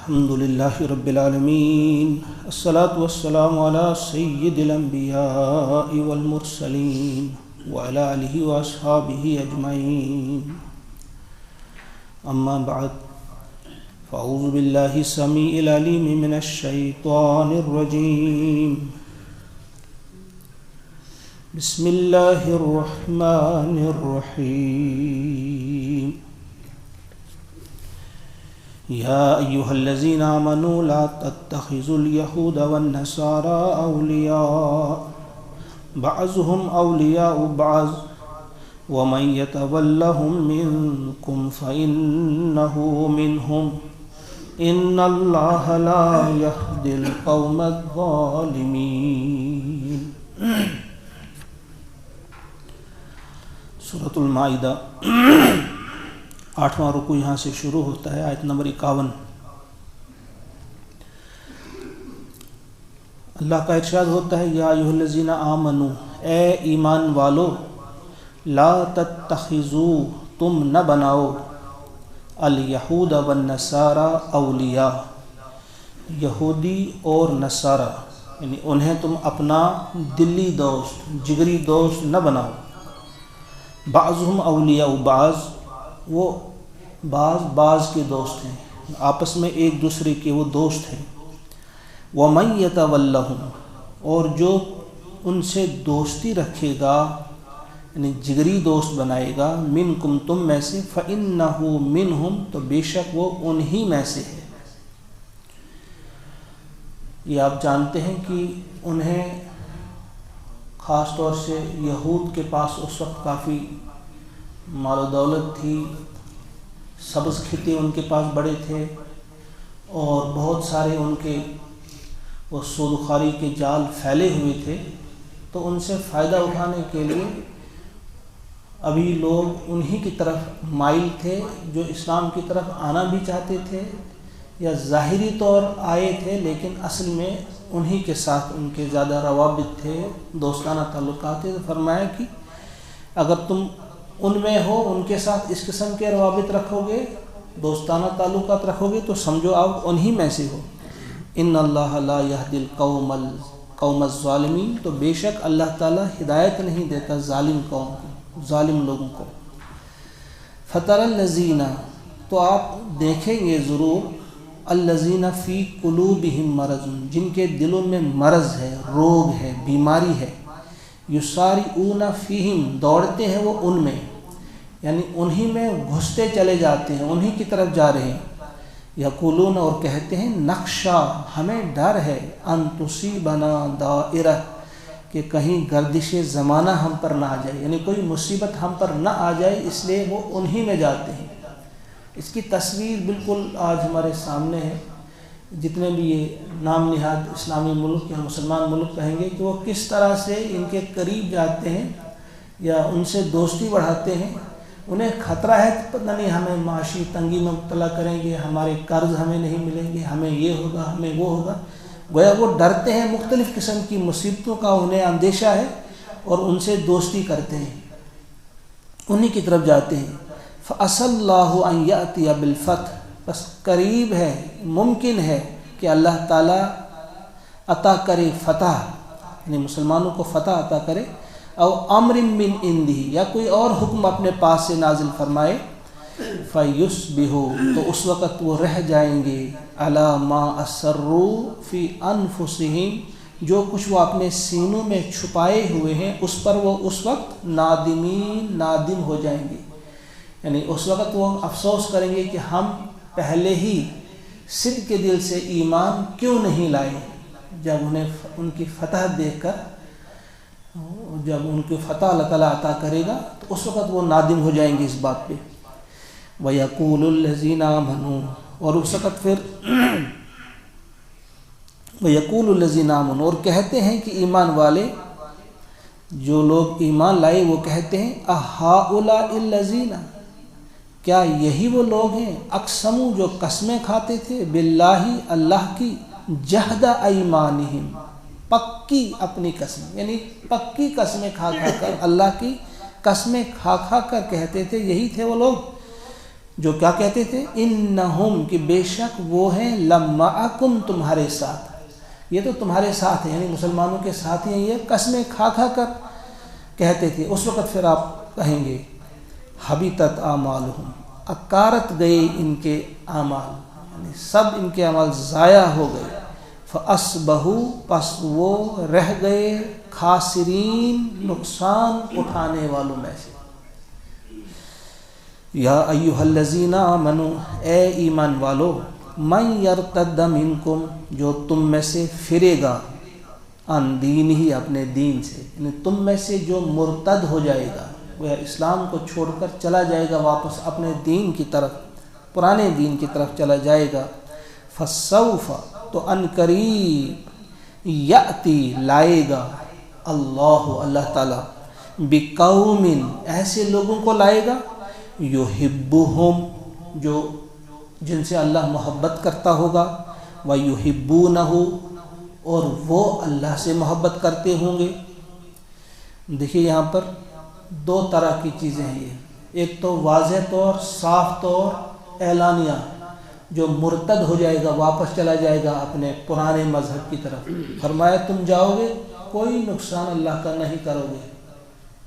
الحمد لله رب العالمين الصلاة والسلام على سيد الأنبياء والمرسلين وعلى آله وأصحابه أجمعين أما بعد فأعوذ بالله السميع العليم من الشيطان الرجيم بسم الله الرحمن الرحيم يا أيها الذين آمنوا لا تتخذوا اليهود والنصارى أولياء بعضهم أولياء بعض ومن يتولهم منكم فإنه منهم إن الله لا يهدي القوم الظالمين. سورۃ المائدہ 8واں رکوع یہاں سے شروع ہوتا ہے، آیت نمبر 51. اللہ کا ارشاد ہوتا ہے یا ایھا الذین آمنو، اے ایمان والو، لا تتخذوا، تم نہ بناؤ، الیہود والنصارى اولیاء، یہودی اور نصارہ، یعنی انہیں تم اپنا دلی دوست، جگری دوست نہ بناؤ. بعضهم اولیاء بعض، وہ بعض کے دوست ہیں، آپس میں ایک دوسرے کے وہ دوست ہیں. وَمَن يَتَوَلَّهُمْ، اور جو ان سے دوستی رکھے گا، یعنی جگری دوست بنائے گا، منکم، تم میں سے، فَإِنَّهُ مِنْهُمْ، تو بے شک وہ انہی میں سے ہے. یہ آپ جانتے ہیں کہ انہیں خاص طور سے یہود کے پاس اس وقت کافی مال و دولت تھی، سبز کھیتے ان کے پاس بڑے تھے، اور بہت سارے ان کے وہ سود خواری کے جال پھیلے ہوئے تھے. تو ان سے فائدہ اٹھانے کے لیے ابھی لوگ انہی کی طرف مائل تھے جو اسلام کی طرف آنا بھی چاہتے تھے، یا ظاہری طور آئے تھے لیکن اصل میں انہی کے ساتھ ان کے زیادہ روابط تھے، دوستانہ تعلقات تھے. تو فرمایا کہ اگر تم ان میں ہو، ان کے ساتھ اس قسم کے روابط رکھو گے، دوستانہ تعلقات رکھو گے، تو سمجھو آپ انہی میں سے ہو. ان اللہ لا یہدی القوم الظالمین، تو بے شک اللہ تعالیٰ ہدایت نہیں دیتا ظالم قوم کو، ظالم لوگوں کو. فَتَرَى الَّذِينَ، تو آپ دیکھیں گے ضرور، الَّذِينَ فِي قُلُوبِهِم مَرَضٌ، جن کے دلوں میں مرض ہے، روگ ہے، بیماری ہے. یُسَارِعُونَ فِیہم، دوڑتے ہیں وہ ان میں، یعنی انہی میں گھستے چلے جاتے ہیں، انہی کی طرف جا رہے ہیں. یقولون، اور کہتے ہیں، نخشا، ہمیں ڈر ہے، ان تصیبنا دائرہ، کہ کہیں گردش زمانہ ہم پر نہ آ جائے، یعنی کوئی مصیبت ہم پر نہ آ جائے، اس لیے وہ انہی میں جاتے ہیں. اس کی تصویر بالکل آج ہمارے سامنے ہے. جتنے بھی یہ نام نہاد اسلامی ملک یا مسلمان ملک کہیں گے کہ وہ کس طرح سے ان کے قریب جاتے ہیں یا ان سے دوستی بڑھاتے ہیں. انہیں خطرہ ہے کہ پتہ نہیں ہمیں معاشی تنگی میں مبتلا کریں گے، ہمارے قرض ہمیں نہیں ملیں گے، ہمیں یہ ہوگا، ہمیں وہ ہوگا. گویا وہ ڈرتے ہیں مختلف قسم کی مصیبتوں کا، انہیں اندیشہ ہے اور ان سے دوستی کرتے ہیں، انہی کی طرف جاتے ہیں. فَأَسَى اللَّهُ أَن يَأْتِيَ بِالْفَتْحِ، بس قریب ہے، ممکن ہے کہ اللہ تعالیٰ عطا کرے فتح، یعنی مسلمانوں کو فتح عطا کرے. او امر من عندہ، یا کوئی اور حکم اپنے پاس سے نازل فرمائے. فَيُصْبِحُوا، تو اس وقت وہ رہ جائیں گے، عَلَى مَا أَسَرُّوا فِي أَنفُسِهِمْ، جو کچھ وہ اپنے سینوں میں چھپائے ہوئے ہیں اس پر وہ اس وقت نادمین، نادم ہو جائیں گے. یعنی اس وقت وہ افسوس کریں گے کہ ہم پہلے ہی صدق کے دل سے ایمان کیوں نہیں لائے. جب انہیں ان کی فتح دیکھ کر، جب ان کی فتح اللہ تعالیٰ عطا کرے گا تو اس وقت وہ نادم ہو جائیں گے اس بات پہ. وَيَقُولُ الَّذِينَ آمَنُوا، اور اس وقت پھر وَيَقُولُ الَّذِينَ آمَنُوا، اور کہتے ہیں کہ ایمان والے، جو لوگ ایمان لائے وہ کہتے ہیں، أَهَٰؤُلَاءِ الَّذِينَ، کیا یہی وہ لوگ ہیں، اقسموا، جو قسمیں کھاتے تھے، باللہ، اللہ کی، جہد ایمانہم، پکی اپنی قسم، یعنی پکی قسمیں کھا کر اللہ کی قسمیں کھا کر کہتے تھے، یہی تھے وہ لوگ. جو کیا کہتے تھے؟ انہم، کہ بے شک وہ ہیں، لمعکم، تمہارے ساتھ، یہ تو تمہارے ساتھ ہیں، یعنی مسلمانوں کے ساتھ ہیں، یہ قسمیں کھا کھا کر کہتے تھے۔ اس وقت پھر آپ کہیں گے حبطت اعمالہم، اکارت گئے ان کے اعمال، یعنی سب ان کے اعمال ضائع ہو گئے۔ فاصبحوا، پس وہ رہ گئے، خاسرین، نقصان اٹھانے والوں میں سے۔ یا ایھا الذین آمنوا، اے ایمان والو، من یرتد منکم، جو تم میں سے پھرے گا، عن دین ہی، اپنے دین سے، یعنی تم میں سے جو مرتد ہو جائے گا، وہ اسلام کو چھوڑ کر چلا جائے گا واپس اپنے دین کی طرف، پرانے دین کی طرف چلا جائے گا، فسوف، تو ان قریب، یاتی، لائے گا، اللہ تعالی، بقوم، ایسے لوگوں کو لائے گا، یحبہم، جو جن سے اللہ محبت کرتا ہوگا، ویحبونہ، اور وہ اللہ سے محبت کرتے ہوں گے۔ دیکھیے یہاں پر دو طرح کی چیزیں ہیں، یہ ایک تو واضح طور، صاف طور، اعلانیہ، جو مرتد ہو جائے گا، واپس چلا جائے گا اپنے پرانے مذہب کی طرف، فرمایا تم جاؤ گے، کوئی نقصان اللہ کا نہیں کرو گے،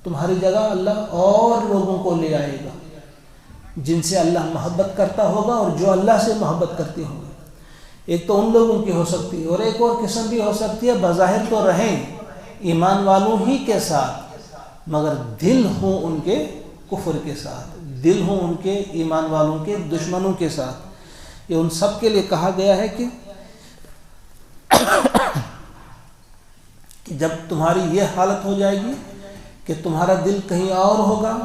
تمہاری جگہ اللہ اور لوگوں کو لے آئے گا جن سے اللہ محبت کرتا ہوگا اور جو اللہ سے محبت کرتے ہوں گے۔ ایک تو ان لوگوں کی ہو سکتی ہے، اور ایک اور قسم بھی ہو سکتی ہے، بظاہر تو رہیں ایمان والوں ہی کے ساتھ، مگر دل ہوں ان کے کفر کے ساتھ، دل ہوں ان کے ایمان والوں کے دشمنوں کے ساتھ۔ یہ ان سب کے لیے کہا گیا ہے کہ جب تمہاری یہ حالت ہو جائے گی کہ تمہارا دل کہیں اور ہوگا،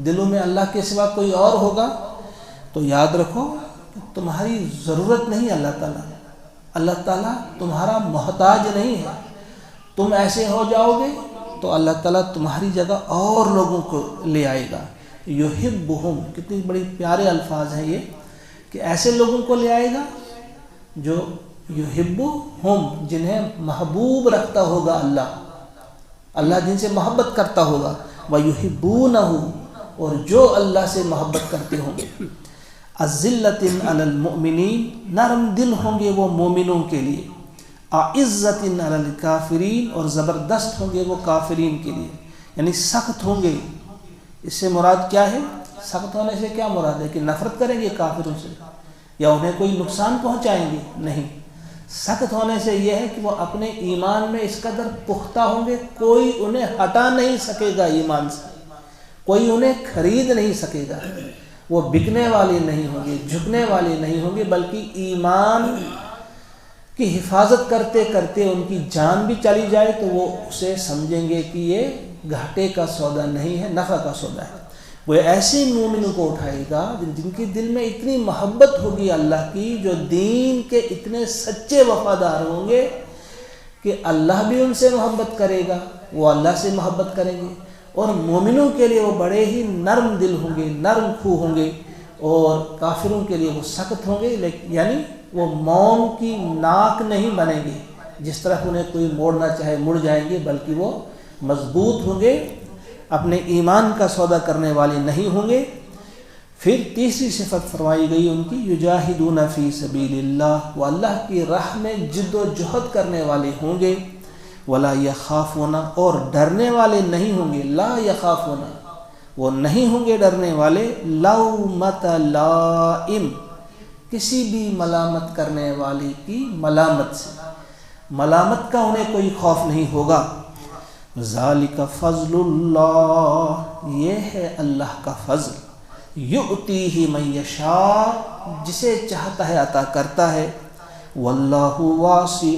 دلوں میں اللہ کے سوا کوئی اور ہوگا، تو یاد رکھو کہ تمہاری ضرورت نہیں اللہ تعالیٰ تمہارا محتاج نہیں ہے۔ تم ایسے ہو جاؤ گے تو اللہ تعالیٰ تمہاری جگہ اور لوگوں کو لے آئے گا۔ یحبہم، کتنی بڑی پیارے الفاظ ہیں یہ، کہ ایسے لوگوں کو لے آئے گا جو یحبہم، جنہیں محبوب رکھتا ہوگا اللہ جن سے محبت کرتا ہوگا، وَيُحِبُّونَهُ، اور جو اللہ سے محبت کرتے ہوں گے، اذلۃ علی المؤمنین، نرم دل ہوں گے وہ مومنوں کے لیے، اعزۃ علی الکافرین، اور زبردست ہوں گے وہ کافرین کے لیے، یعنی سخت ہوں گے۔ اس سے مراد کیا ہے؟ سخت ہونے سے کیا مراد ہے؟ کہ نفرت کریں گے کافروں سے یا انہیں کوئی نقصان پہنچائیں گے؟ نہیں، سخت ہونے سے یہ ہے کہ وہ اپنے ایمان میں اس قدر پختہ ہوں گے، کوئی انہیں ہٹا نہیں سکے گا ایمان سے، کوئی انہیں خرید نہیں سکے گا، وہ بکنے والے نہیں ہوں گے، جھکنے والے نہیں ہوں گے، بلکہ ایمان کی حفاظت کرتے کرتے ان کی جان بھی چلی جائے تو وہ اسے سمجھیں گے کہ یہ گھاٹے کا سودا نہیں ہے، نفع کا سودا ہے۔ وہ ایسے مومنوں کو اٹھائے گا جن کے دل میں اتنی محبت ہوگی اللہ کی، جو دین کے اتنے سچے وفادار ہوں گے کہ اللہ بھی ان سے محبت کرے گا، وہ اللہ سے محبت کریں گے، اور مومنوں کے لیے وہ بڑے ہی نرم دل ہوں گے، نرم خو ہوں گے، اور کافروں کے لیے وہ سخت ہوں گے، یعنی وہ موم کی ناک نہیں بنیں گے، جس طرح انہیں کوئی موڑنا چاہے مڑ جائیں گے، بلکہ وہ مضبوط ہوں گے، اپنے ایمان کا سودا کرنے والے نہیں ہوں گے۔ پھر تیسری صفت فرمائی گئی ان کی، یجاہدون فی سبیل اللہ، وہ اللہ کی راہ میں جد و جہد کرنے والے ہوں گے، ولا یخافون، اور ڈرنے والے نہیں ہوں گے، لا یخافون، وہ نہیں ہوں گے ڈرنے والے، لومۃ لائم، کسی بھی ملامت کرنے والے کی ملامت سے، ملامت کا انہیں کوئی خوف نہیں ہوگا۔ ذالک فضل اللہ، یہ ہے اللہ کا فضل، یؤتیہ من یشاء، جسے چاہتا ہے عطا کرتا ہے، واللہ واسع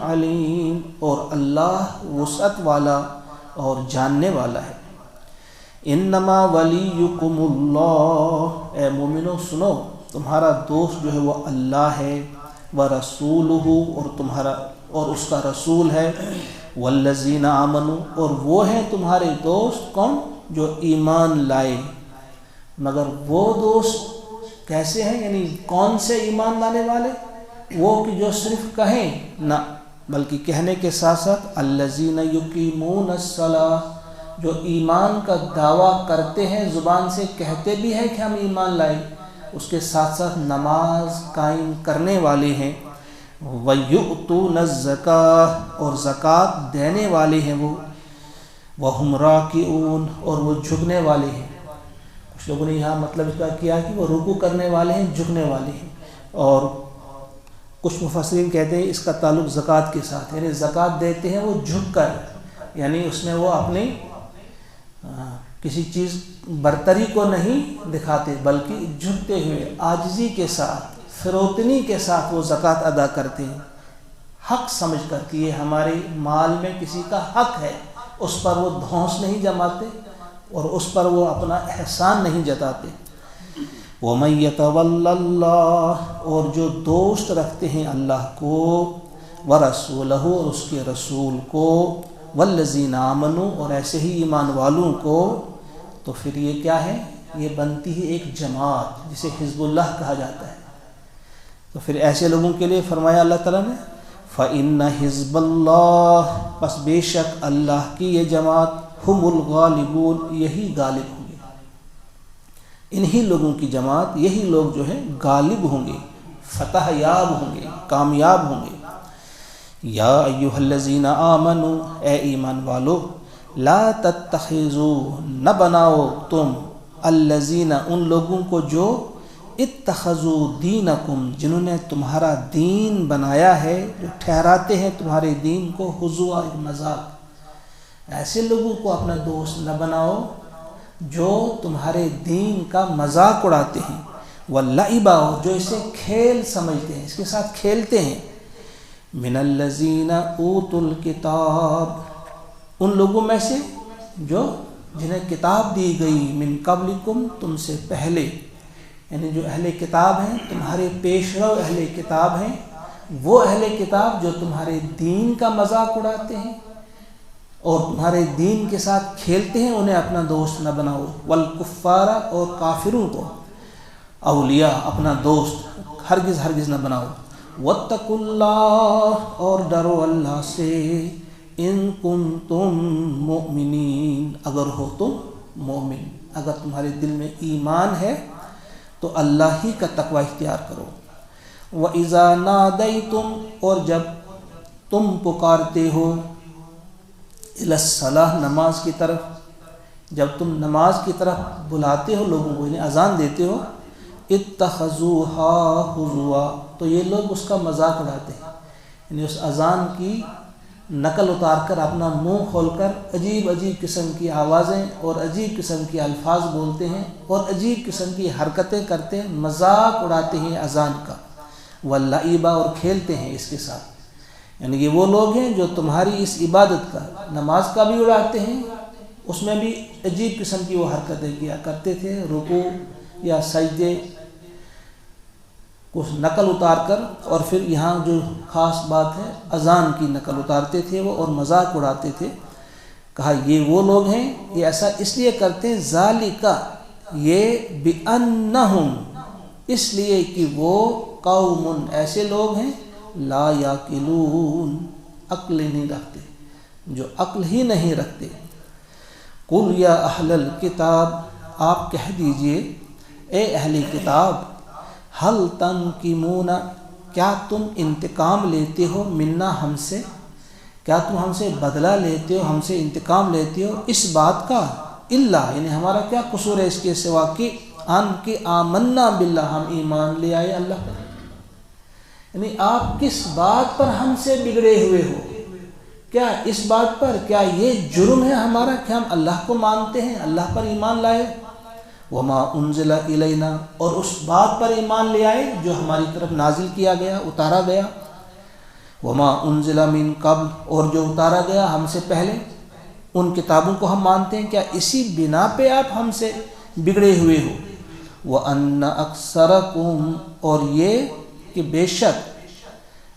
علیم، اور اللہ وسعت والا اور جاننے والا ہے۔ انما ولیکم اللہ، اے مومنو سنو، تمہارا دوست جو ہے وہ اللہ ہے، ورسولہ، اور اس کا رسول ہے، والذین آمنوا، اور وہ ہیں تمہارے دوست کون؟ جو ایمان لائے۔ مگر وہ دوست کیسے ہیں؟ یعنی کون سے ایمان لانے والے؟ وہ کہ جو صرف کہیں نہ، بلکہ کہنے کے ساتھ ساتھ الذین یقیمون الصلاۃ، جو ایمان کا دعویٰ کرتے ہیں، زبان سے کہتے بھی ہیں کہ ہم ایمان لائے، اس کے ساتھ ساتھ نماز قائم کرنے والے ہیں، وَيُؤْتُونَ الزَّكَاةَ اور زکوٰۃ دینے والے ہیں وہ، وَهُمْ رَاكِعُونَ اور وہ جھکنے والے ہیں۔ کچھ لوگوں نے یہاں مطلب اس کا کیا کہ وہ رکوع کرنے والے ہیں، جھکنے والے ہیں، اور کچھ مفسرین کہتے ہیں اس کا تعلق زکوٰۃ کے ساتھ، یعنی زکوٰۃ دیتے ہیں وہ جھک کر، یعنی اس میں وہ اپنی کسی چیز برتری کو نہیں دکھاتے، بلکہ جھکتے ہوئے عاجزی کے ساتھ، فروتنی کے ساتھ وہ زکوٰۃ ادا کرتے ہیں، حق سمجھ کر کہ یہ ہمارے مال میں کسی کا حق ہے، اس پر وہ دھونس نہیں جماتے اور اس پر وہ اپنا احسان نہیں جتاتے۔ وَمَن يَتَوَلَّ اللَّهَ اور جو دوست رکھتے ہیں اللہ کو، وَرَسُولَهُ اور اس کے رسول کو، وَالَّذِينَ آمَنُوا اور ایسے ہی ایمان والوں کو، تو پھر یہ کیا ہے؟ یہ بنتی ہے ایک جماعت جسے حزب اللہ کہا جاتا ہے۔ تو پھر ایسے لوگوں کے لیے فرمایا اللہ تعالیٰ نے فَإِنَّ حِزْبَ اللَّهِ پس بے شک اللہ کی یہ جماعت ہم الغالبون یہی غالب ہوں گے، انہی لوگوں کی جماعت، یہی لوگ جو ہیں غالب ہوں گے، فتح یاب ہوں گے، کامیاب ہوں گے۔ یا ایھا الذین آمنوا اے ایمان والو، لا تتخذوا نہ بناؤ تم الذین ان لوگوں کو جو اتخذوا دینکم جنہوں نے تمہارا دین بنایا ہے، جو ٹھہراتے ہیں تمہارے دین کو ہزوا مذاق، ایسے لوگوں کو اپنا دوست نہ بناؤ جو تمہارے دین کا مذاق اڑاتے ہیں، واللعبا جو اسے کھیل سمجھتے ہیں، اس کے ساتھ کھیلتے ہیں، من الذین اوتوا الکتاب ان لوگوں میں سے جو جنہیں کتاب دی گئی، من قبلکم تم سے پہلے، یعنی جو اہل کتاب ہیں، تمہارے پیشرو اہل کتاب ہیں، وہ اہل کتاب جو تمہارے دین کا مذاق اڑاتے ہیں اور تمہارے دین کے ساتھ کھیلتے ہیں، انہیں اپنا دوست نہ بناؤ، والکفار اور کافروں کو اولیاء اپنا دوست ہرگز ہرگز نہ بناؤ، واتقوا اللہ اور ڈرو اللہ سے، ان کنتم مؤمنین اگر ہو تم مومن، اگر تمہارے دل میں ایمان ہے تو اللہ ہی کا تقوی اختیار کرو۔ وَإِذَا نَادَيْتُمْ اور جب تم پکارتے ہو، الی الصلاۃ نماز کی طرف، جب تم نماز کی طرف بلاتے ہو لوگوں کو، انہیں اذان دیتے ہو، اتخذوها ہزوا تو یہ لوگ اس کا مذاق اڑاتے ہیں، یعنی اس اذان کی نقل اتار کر اپنا منہ کھول کر عجیب عجیب قسم کی آوازیں اور عجیب قسم کے الفاظ بولتے ہیں اور عجیب قسم کی حرکتیں کرتے ہیں، مذاق اڑاتے ہیں اذان کا، واللعبا اور کھیلتے ہیں اس کے ساتھ، یعنی یہ وہ لوگ ہیں جو تمہاری اس عبادت کا، نماز کا بھی اڑاتے ہیں، اس میں بھی عجیب قسم کی وہ حرکتیں کیا کرتے تھے، رکوع یا سجدے کو نقل اتار کر، اور پھر یہاں جو خاص بات ہے اذان کی نقل اتارتے تھے وہ اور مذاق اڑاتے تھے۔ کہا یہ وہ لوگ ہیں، یہ ایسا اس لیے کرتے ہیں، ذالکا یہ بأنہم اس لیے کہ وہ قوم ایسے لوگ ہیں، لا یاقلون عقل نہیں رکھتے، جو عقل ہی نہیں رکھتے۔ قل یا اہل الکتاب آپ کہہ دیجئے اے اہل کتاب، حل تنقمون کیا تم انتقام لیتے ہو، منا ہم سے، کیا تم ہم سے بدلہ لیتے ہو، ہم سے انتقام لیتے ہو اس بات کا، اللہ یعنی ہمارا کیا قصور ہے اس کے سوا کہ ان کہ آمنا باللہ ہم ایمان لے آئے اللہ پر، یعنی آپ کس بات پر ہم سے بگڑے ہوئے ہو، کیا اس بات پر، کیا یہ جرم ہے ہمارا کہ ہم اللہ کو مانتے ہیں، اللہ پر ایمان لائے، وما انزل الینا اور اس بات پر ایمان لے آئے جو ہماری طرف نازل کیا گیا، اتارا گیا، وما انزل من قبل اور جو اتارا گیا ہم سے پہلے، ان کتابوں کو ہم مانتے ہیں، کیا اسی بنا پہ آپ ہم سے بگڑے ہوئے ہو، وَأَنَّ أَكْثَرَكُمْ اور یہ کہ بے شک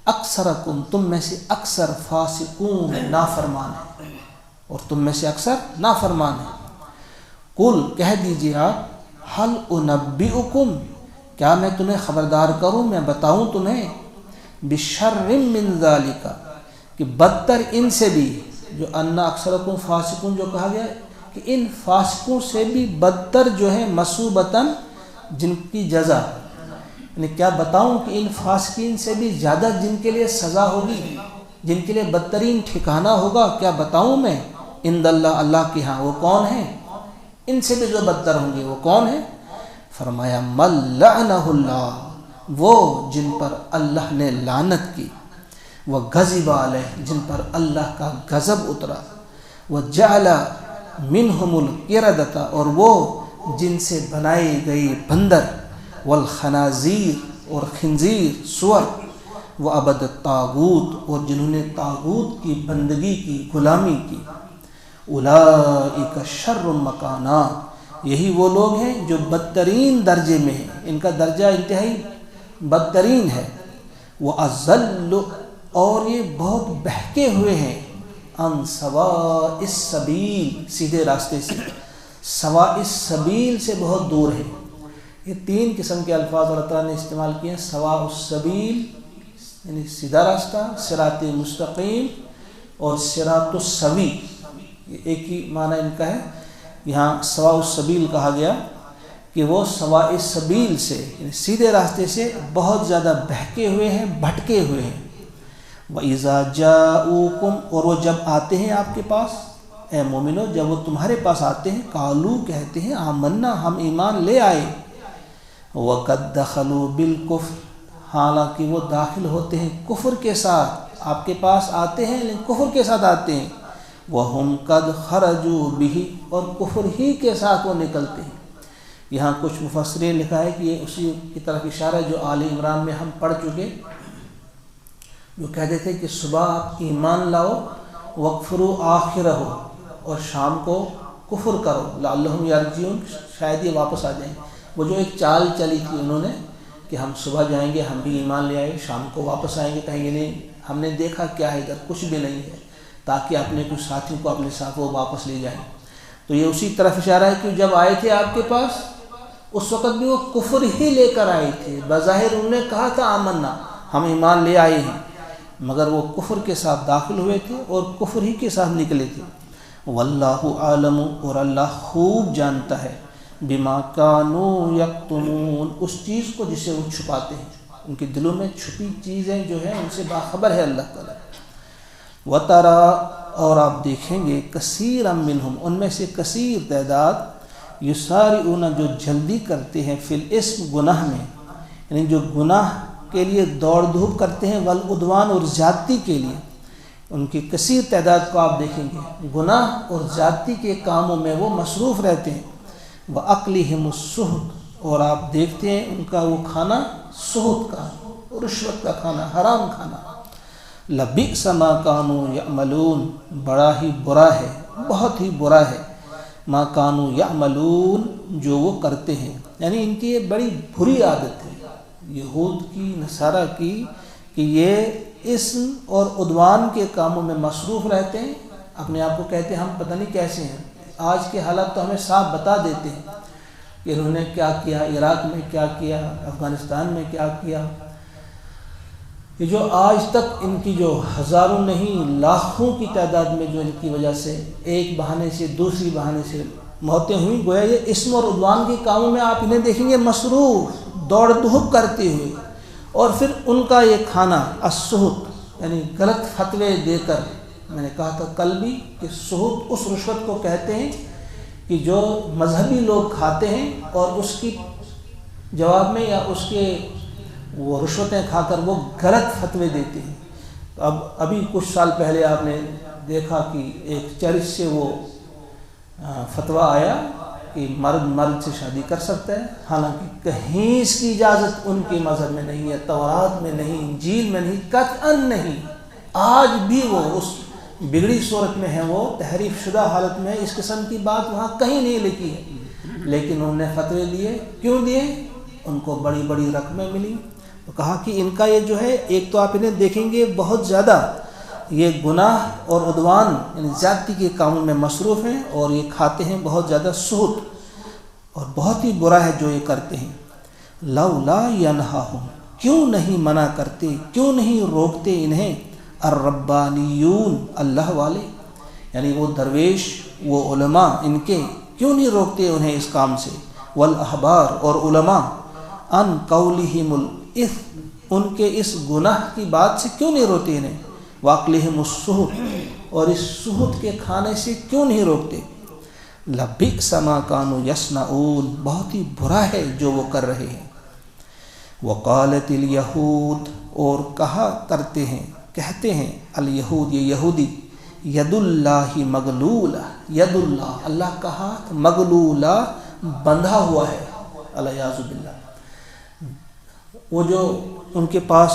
اکثرکم تم میں سے اکثر فاسقون نافرمان ہیں، اور تم میں سے اکثر نافرمان ہیں۔ قل کہہ دیجئے آپ، حل انبئکم کیا میں تمہیں خبردار کروں، میں بتاؤں تمہیں، بشر من ذالک کہ بدتر ان سے بھی، جو ان اکثرکم فاسقون جو کہا گیا کہ ان فاسقوں سے بھی بدتر جو ہے مصوبتاً جن کی جزا، یعنی کیا بتاؤں کہ ان فاسقین سے بھی زیادہ جن کے لیے سزا ہوگی، جن کے لیے بدترین ٹھکانہ ہوگا، کیا بتاؤں میں؟ عند اللہ، اللہ کے ہاں وہ کون ہیں؟ ان سے بھی جو بدتر ہوں گے وہ کون ہیں؟ فرمایا من لعنہ اللہ، وہ جن پر اللہ نے لعنت کی، وغضب علیہ، جن پر اللہ کا غضب اترا، وجعل منہم القردۃ، اور وہ جن سے بنائی گئی بندر، والخنازیر، اور خنزیر سور، وعبد الطاغوت، اور جنہوں نے طاغوت کی بندگی کی، غلامی کی، اولئک شر مکانا، یہی وہ لوگ ہیں جو بدترین درجے میں ہیں، ان کا درجہ انتہائی بدترین ہے، وَأَضَلُّ، اور یہ بہت بہکے ہوئے ہیں، عن سواء السبیل، سیدھے راستے سے، سواء السبیل سے بہت دور ہے۔ یہ تین قسم کے الفاظ اللہ تعالیٰ نے استعمال کیے ہیں، سواء السبیل یعنی سیدھا راستہ، صراط مستقیم، اور صراط السوی، یہ ایک ہی معنی ان کا ہے۔ یہاں سواء السبیل کہا گیا کہ وہ سواء السبیل سے یعنی سیدھے راستے سے بہت زیادہ بہکے ہوئے ہیں، بھٹکے ہوئے ہیں۔ وَإِذَا جَاءُوكُمْ، اور وہ جب آتے ہیں آپ کے پاس، اے مومنو جب وہ تمہارے پاس آتے ہیں، قالو کہتے ہیں، آمنا، ہم ایمان لے آئے، وَقَدْ دَخَلُوا بِالْكُفْرِ، حالانکہ وہ داخل ہوتے ہیں کفر کے ساتھ، آپ کے پاس آتے ہیں لیکن کفر کے ساتھ آتے ہیں، وَهُمْ قَدْ خَرَجُوا بِهِ، اور کفر ہی کے ساتھ وہ نکلتے ہیں۔ یہاں کچھ مفسرین لکھا ہے کہ یہ اسی کی طرف اشارہ ہے جو آل عمران میں ہم پڑھ چکے، جو کہتے تھے کہ صبح آپ ایمان لاؤ، وَاکْفُرُوا آخِرَہُ، اور شام کو کفر کرو، لعلہم یرجعون، شاید یہ واپس آ جائیں۔ وہ جو ایک چال چلی تھی انہوں نے کہ ہم صبح جائیں گے، ہم بھی ایمان لے آئے، شام کو واپس آئیں گے، کہیں گے نہیں ہم نے دیکھا کیا ہے ادھر، کچھ بھی نہیں ہے، تاکہ اپنے کچھ ساتھیوں کو اپنے ساتھ وہ واپس لے جائیں۔ تو یہ اسی طرف اشارہ ہے کہ جب آئے تھے آپ کے پاس اس وقت بھی وہ کفر ہی لے کر آئے تھے، بظاہر انہوں نے کہا تھا آمنا، ہم ایمان لے آئے ہیں، مگر وہ کفر کے ساتھ داخل ہوئے تھے اور کفر ہی کے ساتھ نکلے تھے۔ واللہ عالم، اور اللہ خوب جانتا ہے، بما کانوا یکتمون، اس چیز کو جسے وہ چھپاتے ہیں، ان کے دلوں میں چھپی چیزیں جو ہیں ان سے باخبر ہے اللہ تعالیٰ۔ وَتَرَى، اور آپ دیکھیں گے، کثیرا منہم، ان میں سے کثیر تعداد، یسارعون، جو جلدی کرتے ہیں، فی الاسم، گناہ میں، یعنی جو گناہ کے لیے دوڑ دھوپ کرتے ہیں، والعدوان، اور زیادتی کے لیے، ان کی کثیر تعداد کو آپ دیکھیں گے گناہ اور زیادتی کے کاموں میں وہ مصروف رہتے ہیں۔ وَأَكْلِهِمُ السُّحْتَ، اور آپ دیکھتے ہیں ان کا وہ کھانا سحت کا، رشوت کا کھانا، حرام کھانا۔ لَبِئْسَ مَا كَانُوا يَعْمَلُونَ، بڑا ہی برا ہے، بہت ہی برا ہے، مَا كَانُوا يَعْمَلُونَ، جو وہ کرتے ہیں، یعنی ان کی یہ بڑی بری عادت ہے یہود کی، نصارہ کی، کہ یہ اسم اور عدوان کے کاموں میں مصروف رہتے ہیں، اپنے آپ کو کہتے ہیں ہم پتہ نہیں کیسے ہیں، آج کے حالات تو ہمیں صاف بتا دیتے ہیں کہ انہوں نے کیا کیا، عراق میں کیا کیا، افغانستان میں کیا کیا۔ یہ جو آج تک ان کی جو ہزاروں نہیں لاکھوں کی تعداد میں جو ان کی وجہ سے ایک بہانے سے دوسری بہانے سے موتیں ہوئیں، گویا یہ اسم اور عدوان کے کاموں میں آپ انہیں دیکھیں گے مصروف، دوڑ دھوپ کرتے ہوئے، اور پھر ان کا یہ کھانا السحت، یعنی غلط فتوے دے کر، میں نے کہا تھا کل بھی کہ سحت اس رشوت کو کہتے ہیں کہ جو مذہبی لوگ کھاتے ہیں اور اس کی جواب میں یا اس کے وہ رشوتیں کھا کر وہ غلط فتوے دیتے ہیں۔ تو ابھی کچھ سال پہلے آپ نے دیکھا کہ ایک چرچ سے وہ فتویٰ آیا کہ مرد سے شادی کر سکتا ہے، حالانکہ کہیں اس کی اجازت ان کے مذہب میں نہیں ہے، تورات میں نہیں، انجیل میں نہیں، قطعاً نہیں۔ آج بھی وہ اس بگڑی صورت میں ہے، وہ تحریف شدہ حالت میں، اس قسم کی بات وہاں کہیں نہیں لکھی ہے، لیکن انہوں نے فتوے دیے۔ کیوں دیے؟ ان کو بڑی بڑی رقمیں ملی۔ تو کہا کہ ان کا یہ جو ہے، ایک تو آپ انہیں دیکھیں گے بہت زیادہ یہ گناہ اور عدوان یعنی زیادتی کے کاموں میں مصروف ہیں، اور یہ کھاتے ہیں بہت زیادہ سحت، اور بہت ہی برا ہے جو یہ کرتے ہیں۔ لولا ینہاہم، کیوں نہیں منع کرتے، کیوں نہیں روکتے انہیں، الربانیون، اللہ والے، یعنی وہ درویش، وہ علماء ان کے کیوں نہیں روکتے انہیں اس کام سے، والاحبار اور علماء، ان قولہم الاثم ان کے اس گناہ کی بات سے کیوں نہیں روکتے انہیں، واکلہم السحت اور اس سحت کے کھانے سے کیوں نہیں روکتے، لبئس ما کانوا یصنعون بہت ہی برا ہے جو وہ کر رہے ہیں، وقالت الیہود اور کہا کرتے ہیں کہتے ہیں الیہود یہ یہودی، ید اللہ مغلولہ، ید اللہ اللہ کا ہاتھ مغلولہ بندھا ہوا ہے، الیاذ باللہ۔ وہ جو ان کے پاس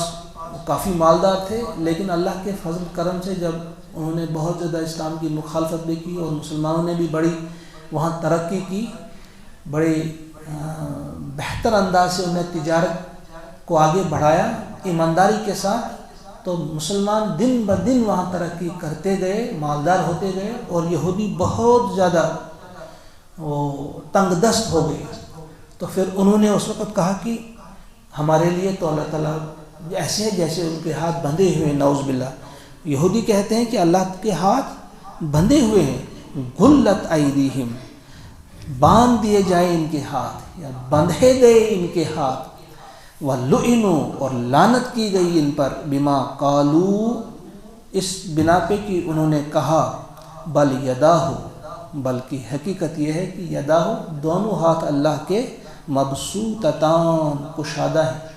کافی مالدار تھے، لیکن اللہ کے فضل کرم سے جب انہوں نے بہت زیادہ اسلام کی مخالفت بھی کی اور مسلمانوں نے بھی بڑی وہاں ترقی کی، بڑے بہتر انداز سے انہیں تجارت کو آگے بڑھایا ایمانداری کے ساتھ، تو مسلمان دن بدن وہاں ترقی کرتے گئے، مالدار ہوتے گئے، اور یہودی بہت زیادہ وہ تنگ دست ہو گئے۔ تو پھر انہوں نے اس وقت کہا کہ ہمارے لیے تو اللہ تعالیٰ ایسے ہے جیسے ان کے ہاتھ بندھے ہوئے ہیں، نعوذ باللہ۔ یہودی کہتے ہیں کہ اللہ کے ہاتھ بندھے ہوئے ہیں، غلت ایدیہم باندھ دیے جائیں ان کے ہاتھ، یا بندھے گئے ان کے ہاتھ، وَلُعِنُوا اور لعنت کی گئی ان پر، بما قالوا اس بنا پہ کہ انہوں نے کہا، بل یداہ بلکہ حقیقت یہ ہے کہ یداہ دونوں ہاتھ اللہ کے مبسوطتان کشادہ ہیں۔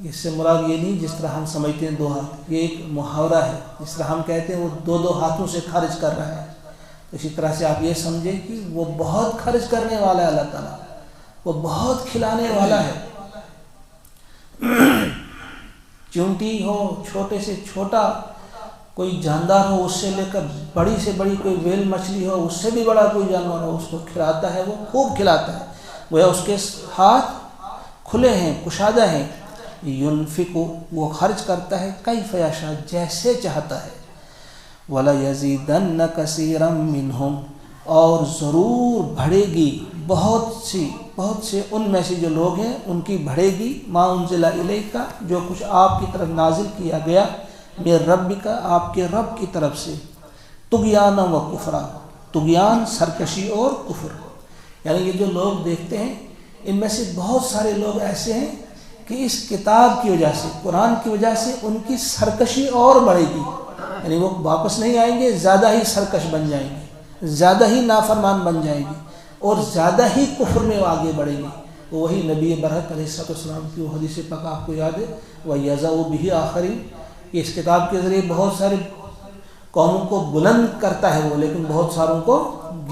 اس سے مراد یہ نہیں جس طرح ہم سمجھتے ہیں دو ہاتھ، یہ ایک محاورہ ہے، جس طرح ہم کہتے ہیں وہ دو ہاتھوں سے خرچ کر رہا ہے، اسی طرح سے آپ یہ سمجھیں کہ وہ بہت خرچ کرنے والا ہے اللہ تعالیٰ، وہ بہت کھلانے والا ہے۔ چونٹی ہو، چھوٹے سے چھوٹا کوئی جاندار ہو، اس سے لے کر بڑی سے بڑی کوئی ویل مچھلی ہو، اس سے بھی بڑا کوئی جانور ہو، اس کو کھلاتا ہے، وہ خوب کھلاتا ہے، گویا اس کے ہاتھ کھلے ہیں، کشادہ ہیں۔ ينفق وہ خرچ کرتا ہے کیف یشاء جیسے چاہتا ہے، وَلَيَزِيدَنَّ كَثِيرًا مِّنْهُمْ اور ضرور بڑھے گی بہت سے ان میں سے جو لوگ ہیں ان کی بڑھے گی، ما انزل الیک جو کچھ آپ کی طرف نازل کیا گیا، من ربک آپ کے رب کی طرف سے، طغیانا و کفرا طغیان سرکشی اور کفر، یعنی یہ جو لوگ دیکھتے ہیں ان میں سے بہت سارے لوگ ایسے ہیں کہ اس کتاب کی وجہ سے، قرآن کی وجہ سے ان کی سرکشی اور بڑھے گی، یعنی وہ واپس نہیں آئیں گے، زیادہ ہی سرکش بن جائیں گے، زیادہ ہی نافرمان بن جائیں گے، اور زیادہ ہی کفر میں وہ آگے بڑھیں گے۔ وہی نبی برحق علیہ السلام کی وہ حدیث پاک آپ کو یاد ہے، وَيَزَعُ بِهِ آخَرِينَ کہ اس کتاب کے ذریعے بہت سارے قوموں کو بلند کرتا ہے وہ، لیکن بہت ساروں کو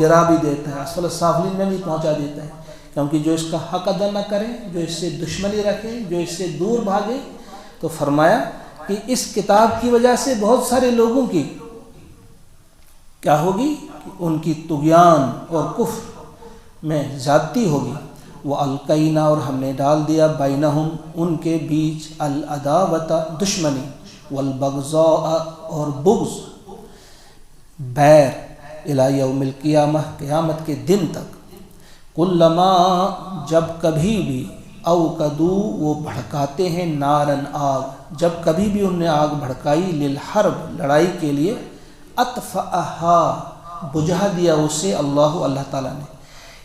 گرا بھی دیتا ہے، اسفل السافلین میں بھی پہنچا دیتا ہے، کیونکہ جو اس کا حق ادا نہ کریں، جو اس سے دشمنی رکھیں، جو اس سے دور بھاگیں، تو فرمایا کہ اس کتاب کی وجہ سے بہت سارے لوگوں کی کیا ہوگی، ان کی طغیان اور کفر میں زیادتی ہوگی۔ وَأَلْقَيْنَا اور ہم نے ڈال دیا بینہم ان کے بیچ العداوۃ دشمنی، والبغضاء اور بغض، بیر، الی یوم القیامہ قیامت کے دن تک، کلما جب کبھی بھی، اوقدو وہ بھڑکاتے ہیں، نارن آگ جب کبھی بھی ان نے آگ بھڑکائی، للحرب لڑائی کے لیے، اطفأہا بجھا دیا اسے اللہ تعالیٰ نے،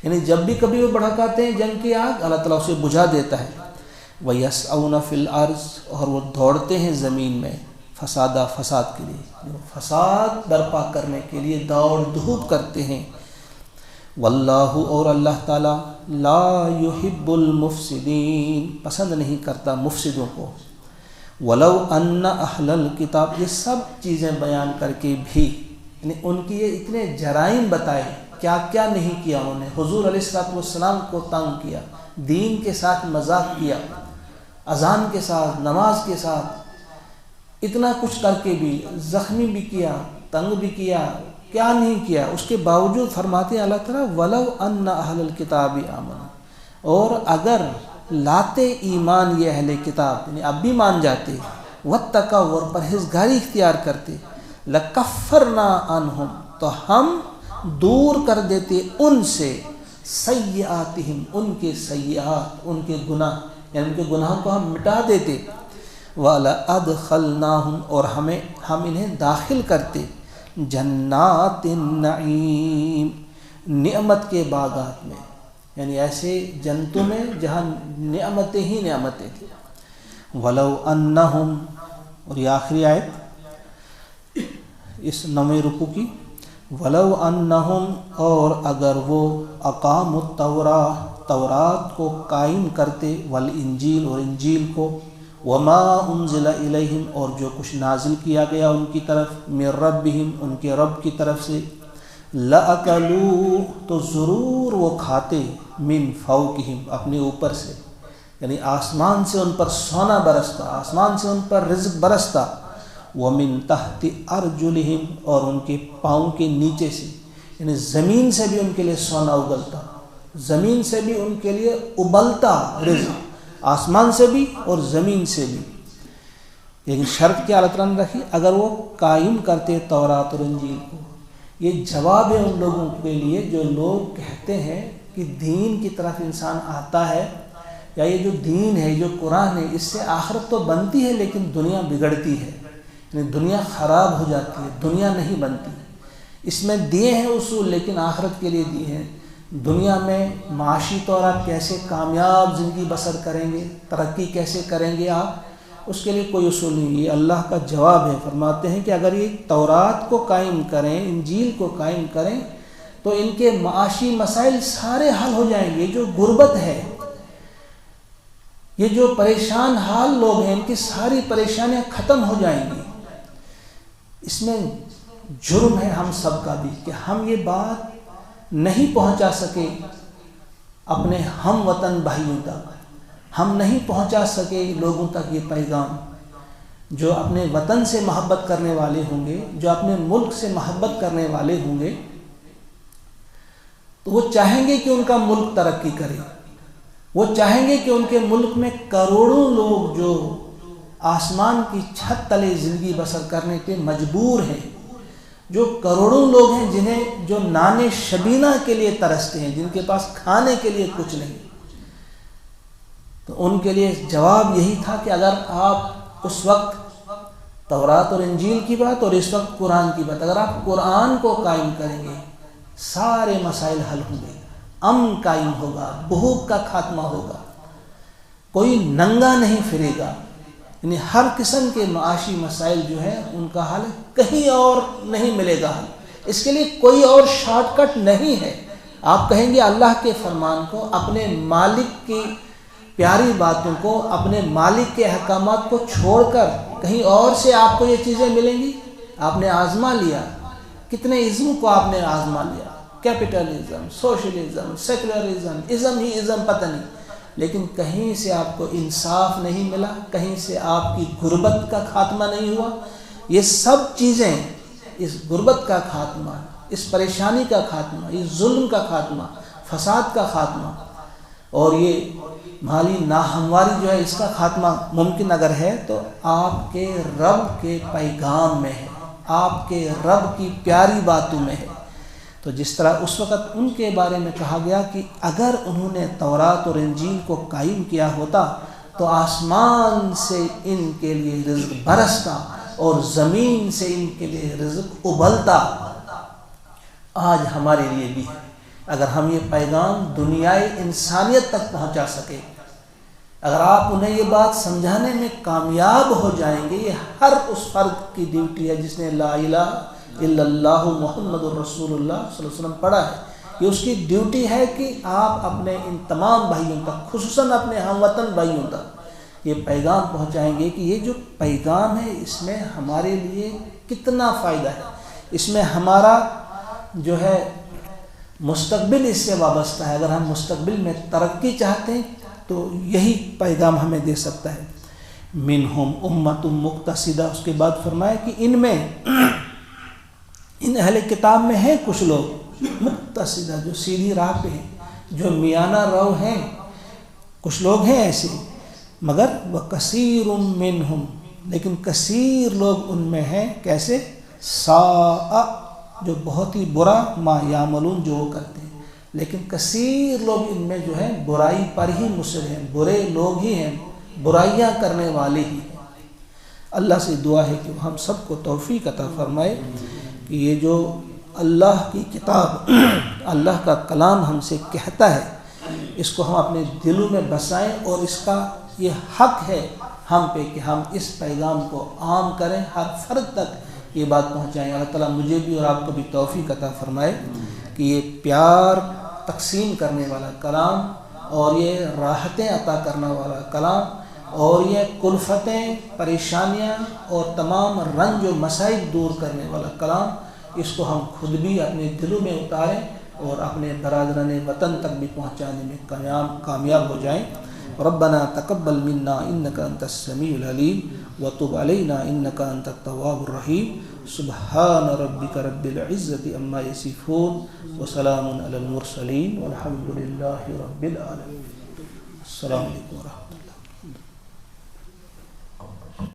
یعنی جب بھی کبھی وہ بھڑکاتے ہیں جنگ کی آگ، اللہ تعالیٰ اسے بجھا دیتا ہے۔ وَيَسْعَوْنَ فِي الْأَرْضِ اور وہ دوڑتے ہیں زمین میں، فساد کے لیے، فساد برپا کرنے کے لیے دوڑ دھوپ کرتے ہیں۔ واللہ اور اللہ تعالیٰ لا يحب المفسدین پسند نہیں کرتا مفسدوں کو۔ ولو ان اہل الکتاب یہ سب چیزیں بیان کر کے بھی، یعنی ان کی یہ اتنے جرائم بتائے، کیا کیا نہیں کیا انہوں نے، حضور علیہ السلام کو تنگ کیا، دین کے ساتھ مذاق کیا، اذان کے ساتھ، نماز کے ساتھ، اتنا کچھ کر کے بھی زخمی بھی کیا، تنگ بھی کیا، کیا نہیں کیا، اس کے باوجود فرماتے ہیں اللہ تعالیٰ وَلَوْ أَنَّ أَهْلَ الْكِتَابِ آمَنُوا اور اگر لاتے ایمان یہ اہل کتاب، یعنی اب بھی مان جاتے، وَاتَّقَوْا اور پرہیزگاری اختیار کرتے، لَكَفَّرْنَا عَنْهُمْ تو ہم دور کر دیتے ان سے، سیئاتہم ان کے سیئات، ان کے گناہ، یعنی ان کے گناہوں کو ہم مٹا دیتے، وَلَأَدْخَلْنَاهُمْ اور ہم انہیں داخل کرتے، جنات النعیم، نعمت کے باغات میں، یعنی ایسے جنتوں میں جہاں نعمتیں ہی نعمتیں تھیں. ولو انہم، اور یہ آخری آیت اس 9ویں رکوع کی، ولو انہم، اور اگر وہ اقاموا التوراۃ، تورات کو قائم کرتے، والانجیل، اور انجیل کو، وما انزل الیہم، اور جو کچھ نازل کیا گیا ان کی طرف، من ربہم، ان کے رب کی طرف سے، لَأَكَلُوا، تو ضرور وہ کھاتے، من فوقہم، اپنے اوپر سے، یعنی آسمان سے ان پر سونا برستا، آسمان سے ان پر رزق برستا، وَمِن تحت ارجلہم، اور ان کے پاؤں کے نیچے سے، یعنی زمین سے بھی ان کے لیے سونا اگلتا، زمین سے بھی ان کے لیے ابلتا رزق، آسمان سے بھی اور زمین سے بھی. لیکن شرط کیا اللہ تعالیٰ نے رکھی؟ اگر وہ قائم کرتے تورات اور انجیل کو. یہ جواب ہے ان لوگوں کے لیے جو لوگ کہتے ہیں کہ دین کی طرف انسان آتا ہے، یا یہ جو دین ہے، جو قرآن ہے، اس سے آخرت تو بنتی ہے لیکن دنیا بگڑتی ہے، یعنی دنیا خراب ہو جاتی ہے، دنیا نہیں بنتی. اس میں دیے ہیں اصول، لیکن آخرت کے لیے دیے ہیں. دنیا میں معاشی طور آپ کیسے کامیاب زندگی بسر کریں گے، ترقی کیسے کریں گے آپ، اس کے لیے کوئی اصول نہیں. یہ اللہ کا جواب ہے. فرماتے ہیں کہ اگر یہ تورات کو قائم کریں، انجیل کو قائم کریں، تو ان کے معاشی مسائل سارے حل ہو جائیں گے. یہ جو غربت ہے، یہ جو پریشان حال لوگ ہیں، ان کی ساری پریشانیاں ختم ہو جائیں گی. اس میں جرم ہے ہم سب کا بھی کہ ہم یہ بات نہیں پہنچا سکے اپنے ہم وطن بھائیوں تک، ہم نہیں پہنچا سکے لوگوں تک یہ پیغام. جو اپنے وطن سے محبت کرنے والے ہوں گے، جو اپنے ملک سے محبت کرنے والے ہوں گے، تو وہ چاہیں گے کہ ان کا ملک ترقی کرے. وہ چاہیں گے کہ ان کے ملک میں کروڑوں لوگ جو آسمان کی چھت تلے زندگی بسر کرنے کے مجبور ہیں، جو کروڑوں لوگ ہیں جنہیں جو نان شبینہ کے لیے ترستے ہیں، جن کے پاس کھانے کے لیے کچھ نہیں، تو ان کے لیے جواب یہی تھا کہ اگر آپ اس وقت تورات اور انجیل کی بات اور اس وقت قرآن کی بات، اگر آپ قرآن کو قائم کریں گے، سارے مسائل حل ہوں گے، امن قائم ہوگا، بھوک کا خاتمہ ہوگا، کوئی ننگا نہیں پھرے گا. یعنی ہر قسم کے معاشی مسائل جو ہے ان کا حل کہیں اور نہیں ملے گا حل. اس کے لیے کوئی اور شارٹ کٹ نہیں ہے. آپ کہیں گے اللہ کے فرمان کو، اپنے مالک کی پیاری باتوں کو، اپنے مالک کے احکامات کو چھوڑ کر کہیں اور سے آپ کو یہ چیزیں ملیں گی؟ آپ نے آزما لیا، کتنے ازم کو آپ نے آزما لیا، کیپٹلزم، سوشلزم، سیکولرزم، ازم ہی ازم، پتہ نہیں، لیکن کہیں سے آپ کو انصاف نہیں ملا، کہیں سے آپ کی غربت کا خاتمہ نہیں ہوا. یہ سب چیزیں، اس غربت کا خاتمہ، اس پریشانی کا خاتمہ، اس ظلم کا خاتمہ، فساد کا خاتمہ، اور یہ مالی ناہمواری جو ہے، اس کا خاتمہ ممکن اگر ہے تو آپ کے رب کے پیغام میں ہے، آپ کے رب کی پیاری باتوں میں ہے. تو جس طرح اس وقت ان کے بارے میں کہا گیا کہ اگر انہوں نے تورات اور انجیل کو قائم کیا ہوتا تو آسمان سے ان کے لیے رزق برستا اور زمین سے ان کے لیے رزق ابلتا. آج ہمارے لیے بھی ہے. اگر ہم یہ پیغام دنیائے انسانیت تک پہنچا سکے، اگر آپ انہیں یہ بات سمجھانے میں کامیاب ہو جائیں گے، یہ ہر اس فرد کی ڈیوٹی ہے جس نے لا الہ الا اللہ محمد الرسول اللہ صلی اللہ علیہ وسلم پڑھا ہے. یہ اس کی ڈیوٹی ہے کہ آپ اپنے ان تمام بھائیوں تک، خصوصاً اپنے ہم وطن بھائیوں تک یہ پیغام پہنچائیں گے کہ یہ جو پیغام ہے اس میں ہمارے لیے کتنا فائدہ ہے، اس میں ہمارا جو ہے مستقبل اس سے وابستہ ہے. اگر ہم مستقبل میں ترقی چاہتے ہیں تو یہی پیغام ہمیں دے سکتا ہے. منہم امت مقتصدہ، اس کے بعد فرمایا کہ ان میں، ان اہل کتاب میں ہیں کچھ لوگ مقتصدہ، جو سیدھی راہ پہ ہیں، جو میانہ رو ہیں. کچھ لوگ ہیں ایسے، مگر وَكَثِيرٌ مِّنْهُمْ، لیکن کثیر لوگ ان میں ہیں کیسے؟ ساء، جو بہت ہی برا، ما یعملون، جو وہ کرتے ہیں. لیکن کثیر لوگ ان میں جو ہے برائی پر ہی مصر ہیں، برے لوگ ہی ہیں، برائیاں کرنے والے ہی ہیں. اللہ سے دعا ہے کہ ہم سب کو توفیق عطا فرمائے کہ یہ جو اللہ کی کتاب اللہ کا کلام ہم سے کہتا ہے اس کو ہم اپنے دلوں میں بسائیں، اور اس کا یہ حق ہے ہم پہ کہ ہم اس پیغام کو عام کریں، ہر فرد تک یہ بات پہنچائیں۔ اللہ تعالیٰ مجھے بھی اور آپ کو بھی توفیق عطا فرمائے کہ یہ پیار تقسیم کرنے والا کلام اور یہ راحتیں عطا کرنے والا کلام اور یہ کلفتیں، پریشانیاں اور تمام رنج و مصائب دور کرنے والا کلام، اس کو ہم خود بھی اپنے دلوں میں اتاریں اور اپنے برادران وطن تک بھی پہنچانے میں کامیاب ہو جائیں۔ ربنا تقبل منا انك انت السميع العليم وتب علينا انك انت التواب الرحيم سبحان ربك رب العزة عما يصفون وسلام على المرسلين والحمد لله رب العالمين۔ السلام علیکم ورحمۃ اللہ۔